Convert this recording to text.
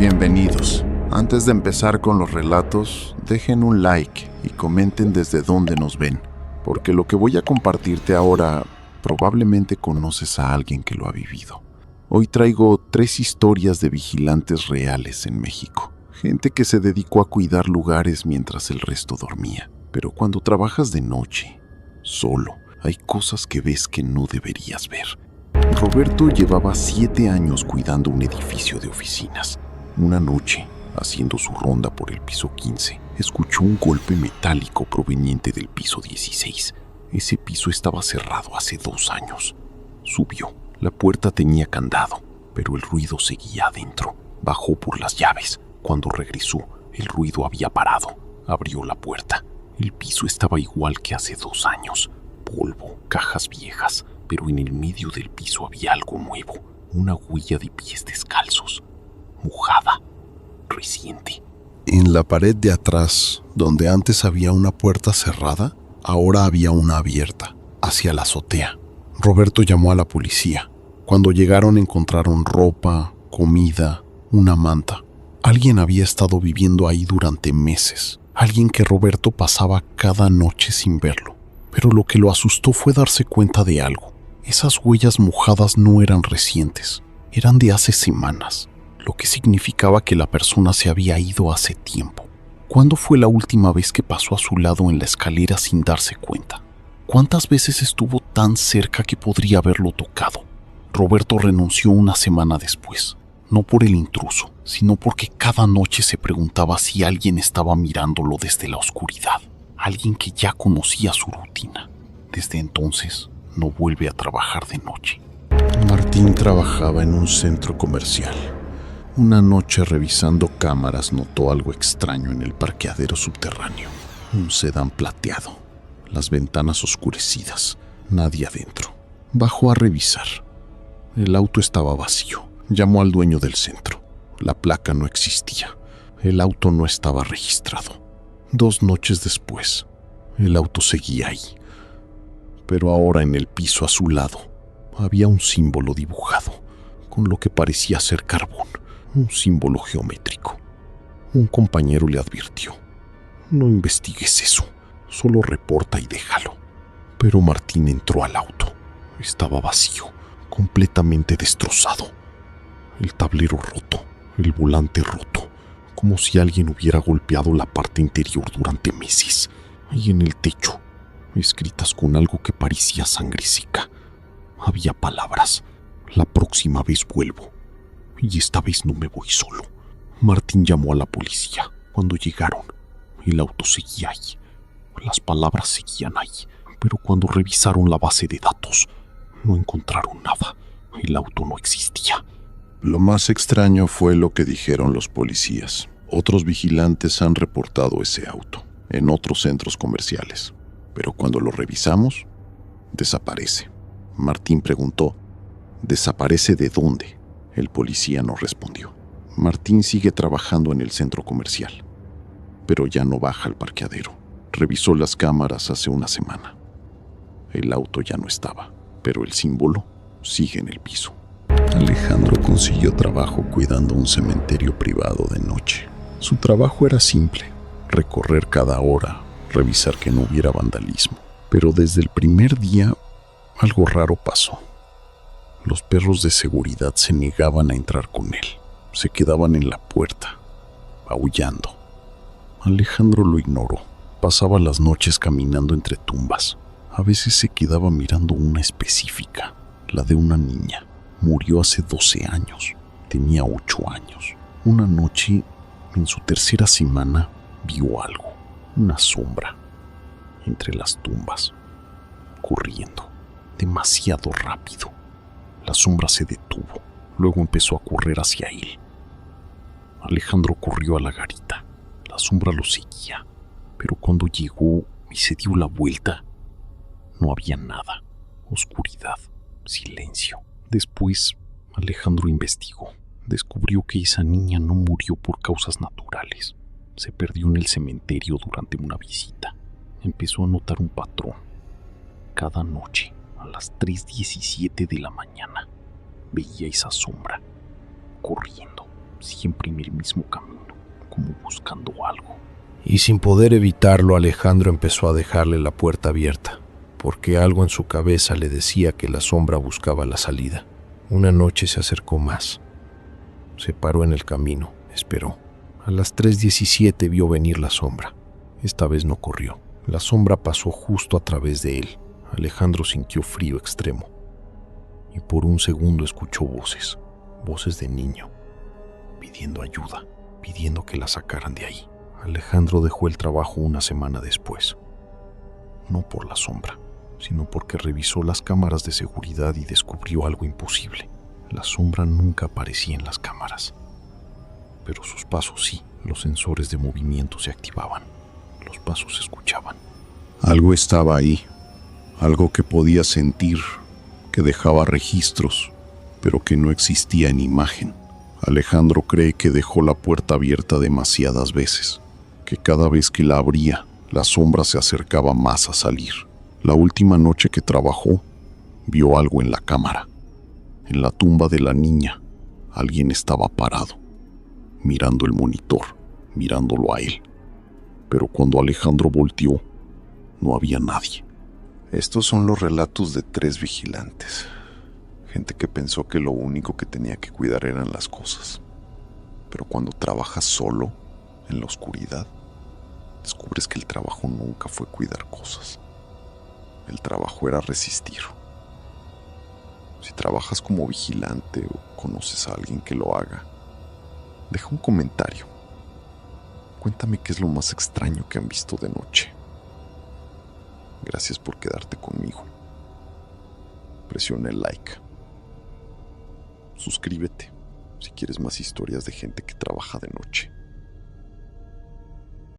Bienvenidos. Antes de empezar con los relatos, dejen un like y comenten desde dónde nos ven, porque lo que voy a compartirte ahora probablemente conoces a alguien que lo ha vivido. Hoy traigo 3 historias de vigilantes reales en México. Gente que se dedicó a cuidar lugares mientras el resto dormía. Pero cuando trabajas de noche, solo, hay cosas que ves que no deberías ver. Roberto llevaba 7 años cuidando un edificio de oficinas. Una noche, haciendo su ronda por el piso 15, escuchó un golpe metálico proveniente del piso 16. Ese piso estaba cerrado hace 2 años. Subió. La puerta tenía candado, pero el ruido seguía adentro. Bajó por las llaves. Cuando regresó, el ruido había parado. Abrió la puerta. El piso estaba igual que hace 2 años. Polvo, cajas viejas, pero en el medio del piso había algo nuevo. Una huella de pies descalzos. Mojada, reciente. En la pared de atrás, donde antes había una puerta cerrada, ahora había una abierta, hacia la azotea. Roberto llamó a la policía. Cuando llegaron encontraron ropa, comida, una manta. Alguien había estado viviendo ahí durante meses. Alguien que Roberto pasaba cada noche sin verlo. Pero lo que lo asustó fue darse cuenta de algo. Esas huellas mojadas no eran recientes, eran de hace semanas, lo que significaba que la persona se había ido hace tiempo. ¿Cuándo fue la última vez que pasó a su lado en la escalera sin darse cuenta? ¿Cuántas veces estuvo tan cerca que podría haberlo tocado? Roberto renunció una semana después, no por el intruso, sino porque cada noche se preguntaba si alguien estaba mirándolo desde la oscuridad, alguien que ya conocía su rutina. Desde entonces, no vuelve a trabajar de noche. Martín trabajaba en un centro comercial. Una noche revisando cámaras notó algo extraño en el parqueadero subterráneo. Un sedán plateado, las ventanas oscurecidas, nadie adentro. Bajó a revisar. El auto estaba vacío. Llamó al dueño del centro. La placa no existía. El auto no estaba registrado. 2 noches después, el auto seguía ahí. Pero ahora en el piso a su lado había un símbolo dibujado, con lo que parecía ser carbón. Un símbolo geométrico. Un compañero le advirtió: no investigues eso, solo reporta y déjalo. Pero Martín entró al auto. Estaba vacío, completamente destrozado. El tablero roto, el volante roto, como si alguien hubiera golpeado la parte interior durante meses. Y en el techo, escritas con algo que parecía sangre seca, había palabras: la próxima vez vuelvo. Y esta vez no me voy solo. Martín llamó a la policía. Cuando llegaron, el auto seguía ahí. Las palabras seguían ahí. Pero cuando revisaron la base de datos, no encontraron nada. El auto no existía. Lo más extraño fue lo que dijeron los policías. Otros vigilantes han reportado ese auto en otros centros comerciales. Pero cuando lo revisamos, desaparece. Martín preguntó: ¿desaparece de dónde? El policía no respondió. Martín sigue trabajando en el centro comercial, pero ya no baja al parqueadero. Revisó las cámaras hace una semana. El auto ya no estaba, pero el símbolo sigue en el piso. Alejandro consiguió trabajo cuidando un cementerio privado de noche. Su trabajo era simple: recorrer cada hora, revisar que no hubiera vandalismo. Pero desde el primer día, algo raro pasó. Los perros de seguridad se negaban a entrar con él. Se quedaban en la puerta, aullando. Alejandro lo ignoró. Pasaba las noches caminando entre tumbas. A veces se quedaba mirando una específica, la de una niña. Murió hace 12 años. Tenía 8 años. Una noche, en su tercera semana, vio algo. Una sombra entre las tumbas, corriendo, demasiado rápido. La sombra se detuvo, luego empezó a correr hacia él. Alejandro corrió a la garita. La sombra lo seguía, pero cuando llegó y se dio la vuelta, no había nada. Oscuridad, silencio. Después, Alejandro investigó. Descubrió que esa niña no murió por causas naturales. Se perdió en el cementerio durante una visita. Empezó a notar un patrón. Cada noche, a las 3:17 de la mañana, veía esa sombra, corriendo, siempre en el mismo camino, como buscando algo. Y sin poder evitarlo, Alejandro empezó a dejarle la puerta abierta, porque algo en su cabeza le decía que la sombra buscaba la salida. Una noche se acercó más. Se paró en el camino, esperó. A las 3:17 vio venir la sombra. Esta vez no corrió. La sombra pasó justo a través de él. Alejandro sintió frío extremo. Y por un segundo escuchó voces. Voces de niño, pidiendo ayuda, pidiendo que la sacaran de ahí. Alejandro dejó el trabajo una semana después. No por la sombra, sino porque revisó las cámaras de seguridad y descubrió algo imposible. La sombra nunca aparecía en las cámaras. Pero sus pasos sí, los sensores de movimiento se activaban. Los pasos se escuchaban. Algo estaba ahí, algo que podía sentir, que dejaba registros, pero que no existía en imagen. Alejandro cree que dejó la puerta abierta demasiadas veces, que cada vez que la abría, la sombra se acercaba más a salir. La última noche que trabajó, vio algo en la cámara. En la tumba de la niña, alguien estaba parado, mirando el monitor, mirándolo a él. Pero cuando Alejandro volteó, no había nadie. Estos son los relatos de 3 vigilantes. Gente que pensó que lo único que tenía que cuidar eran las cosas. Pero cuando trabajas solo, en la oscuridad, descubres que el trabajo nunca fue cuidar cosas. El trabajo era resistir. Si trabajas como vigilante o conoces a alguien que lo haga, deja un comentario. Cuéntame qué es lo más extraño que han visto de noche. Gracias por quedarte conmigo. Presiona el like. Suscríbete si quieres más historias de gente que trabaja de noche.